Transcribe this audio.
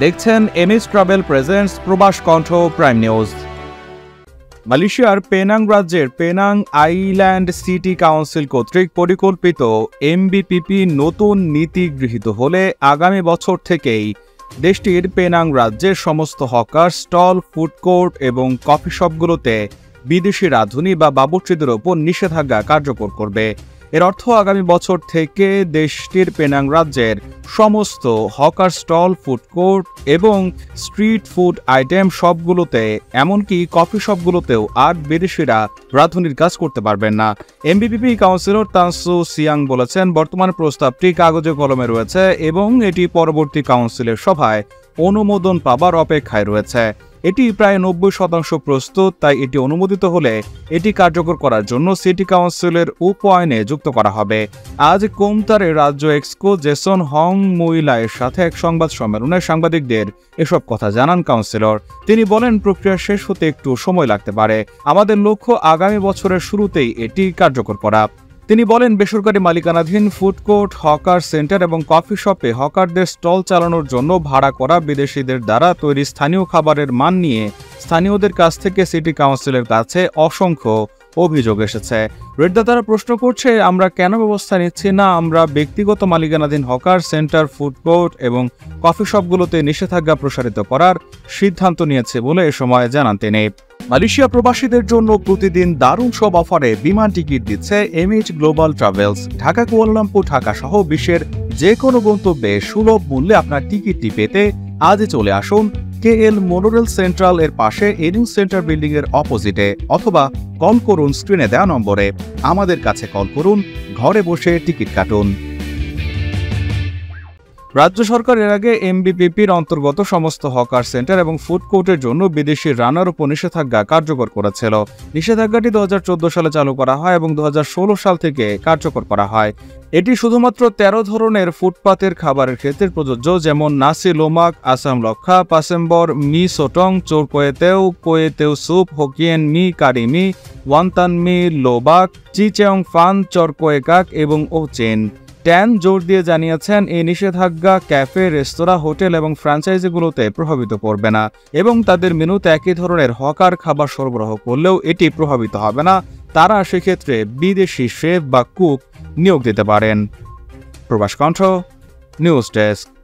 দেখছেন MS travel presents প্রবাস কণ্ঠ প্রাইম নিউজ। মালয়েশিয়ার পেনাং রাজ্যের পেনাং আইল্যান্ড সিটি কাউন্সিল কর্তৃক পরিকল্পিত এমবিপিপি নতুন নীতি গৃহীত হলে আগামী বছর থেকেই দেশটির পেনাং রাজ্যের সমস্ত হকার স্টল, ফুড কোর্ট এবং কফি শপগুলোতে বিদেশি রাঁধুনি বা বাবুর্চিদের ওপর নিষেধাজ্ঞা কার্যকর করবে। এর অর্থ আগামী বছর থেকে দেশটির পেনাং রাজ্যের সমস্ত হকার স্টল, ফুড কোর্ট এবং স্ট্রিট ফুড আইটেম শপগুলোতে, এমনকি কফি শপগুলোতেও আর বিদেশিরা রাঁধুনির কাজ করতে পারবেন না। এমবিপিপি কাউন্সিলর তানসু সিয়াং বলেছেন, বর্তমান প্রস্তাবটি কাগজে কলমে রয়েছে এবং এটি পরবর্তী কাউন্সিলের সভায় অনুমোদন পাবার অপেক্ষায় রয়েছে। এটি প্রায় 90% প্রস্তুত, তাই এটি অনুমোদিত হলে এটি কার্যকর করার জন্য সিটি কাউন্সিলের উপ-আইনে যুক্ত করা হবে। আজ কোমতারে রাজ্য এক্সকো জেসন হং মুইলায়ের সাথে এক সংবাদ সম্মেলনে সাংবাদিকদের এসব কথা জানান কাউন্সিলর। তিনি বলেন, প্রক্রিয়া শেষ হতে একটু সময় লাগতে পারে। আমাদের লক্ষ্য আগামী বছরের শুরুতেই এটি কার্যকর করা। তিনি বলেন, বেসরকারি মালিকানাধীন ফুড কোর্ট, হকার সেন্টার এবং কফি শপে হকারদের স্টল চালানোর জন্য ভাড়া করা বিদেশিদের দ্বারা তৈরি স্থানীয় খাবারের মান নিয়ে স্থানীয়দের কাছ থেকে সিটি কাউন্সিলের কাছে অসংখ্য অভিযোগ এসেছে। রেডদাতারা প্রশ্ন করছে, আমরা কেন ব্যবস্থা নিচ্ছি না? আমরা ব্যক্তিগত মালিকানাধীন হকার সেন্টার, ফুড কোর্ট এবং কফি শপগুলোতে নিষেধাজ্ঞা প্রসারিত করার সিদ্ধান্ত নিয়েছে বলে এ সময় জানান তিনি। মালয়েশিয়া প্রবাসীদের জন্য প্রতিদিন দারুণ সব অফারে বিমান টিকিট দিচ্ছে MH global travels. Dhaka, Kuala Lumpur, Dhaka সহ বিশ্বের যে কোনো গন্তব্যে সুলভ মূল্যে আপনার টিকিটটি পেতে আজই চলে আসুন কেএল মোনোরেল সেন্ট্রাল এর পাশে এনিউ সেন্টার বিল্ডিং এর অপোজিটে, অথবা কল করুন স্ক্রিনে দেওয়া নম্বরে। আমাদের কাছে কল করুন, ঘরে বসে টিকিট কাটুন। রাজ্য সরকার এর আগে এমবিপিপির অন্তর্গত সমস্ত হকার সেন্টার এবং ফুড কোর্টের জন্য বিদেশি রান্নার উপর নিষেধাজ্ঞা কার্যকর করেছিল। নিষেধাজ্ঞাটি 2014 সালে চালু করা হয় এবং 2016 সাল থেকে কার্যকর করা হয়। এটি শুধুমাত্র 13 ধরনের ফুটপাতের খাবারের ক্ষেত্রে প্রযোজ্য, যেমন নাসি লোমাক, আসাম লক্ষা, পাসেম্বর, মি সোটং, চোর কোয়েতেও স্যুপ, হোকিয়েন মি, কারি মি, ওয়ান্তান মি, লোবাক, চিচেং ফান, চরকোয়েকাক এবং ওচেন। ট্যান জোর দিয়ে জানিয়েছেন, এই নিষেধাজ্ঞা ক্যাফে, রেস্তোরাঁ, হোটেল এবং ফ্র্যাঞ্চাইজিগুলোতে প্রভাবিত করবে না এবং তাদের মেনুতে একই ধরনের হকার খাবার সরবরাহ করলেও এটি প্রভাবিত হবে না। তারা সেক্ষেত্রে বিদেশি শেফ বা কুক নিয়োগ দিতে পারেন। প্রবাস কণ্ঠ নিউজ ডেস্ক।